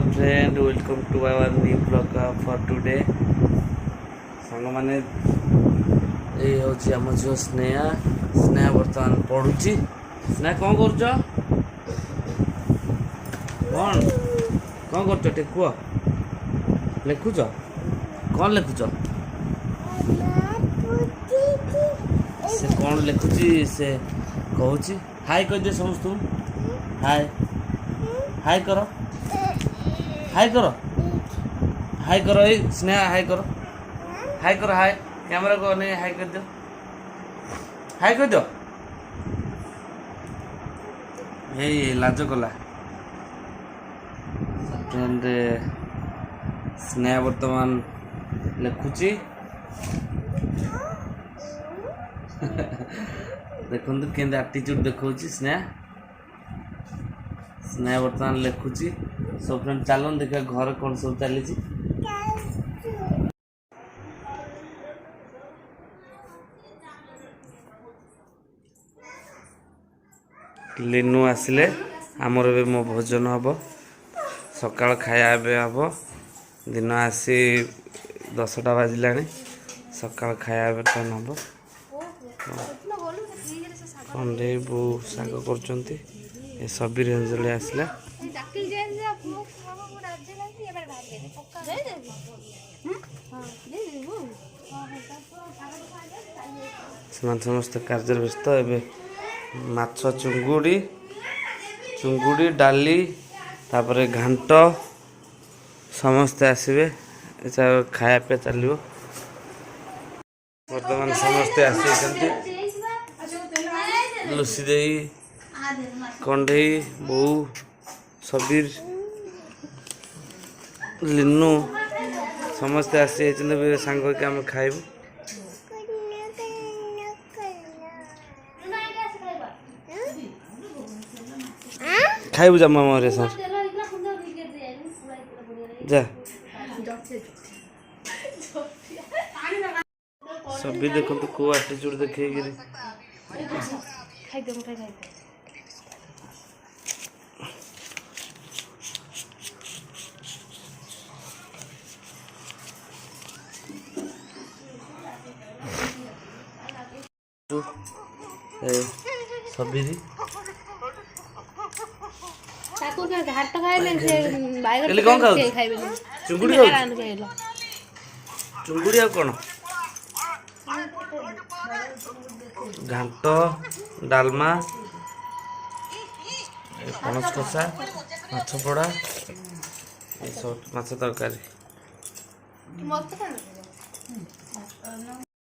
hello friend welcome to our new blog for today song माने ये होची हम जो स्नेहा स्नेहा बर्तमान पढ़ुची स्नेहा कौन करछ कौन करछ टेकुआ लिखुछ कौन लिखुछ से कौन लिखुची से कहूची हाय कह दे समस्त हाय हाय करो हाय करो हाय करो ए स्नेहा हाय करो हाय कैमरा को नहीं हाय कर दो हाय कर दो ये लाज कला फ्रेंड स्नेहा वर्तमान लिखुची देखो केंद्र एटीट्यूड देखौची स्नेहा स्नेहा वर्तमान लिखुची सब फ्रेंड चलन देखा घर कौन सब चली लिनू आसिले आमर ए मो भोजन हम सकाल खाया हम दिन आसी 10टा बाजिला सकाल खाया बर्तमान हम कंडे बो साग कर सबीर अंजलि आसला समस्त कार्य व्यस्त ए माछ चुंगुड़ी चुंगुड़ी डाली तापर घांट समस्ते आसवे खाया पे चलो बर्तमान समस्ते आसी लुसी दे कंडे बो सबीर लिनू समस्ते आसी सांग के आम खाइबू खाइबू जमा मोरे सर जा सबी देखो तो को एटीट्यूड देखे गिरी खाइ दे खाइ सबीरी ताको के घाट खाइले से बाइगन एले कोन खाउ खाइबे चुंगुड़ी खाउ चुंगुड़ी आ कोन घांट डालमा पणस कषा माछ पोड़ा ये सब माछ तरकारी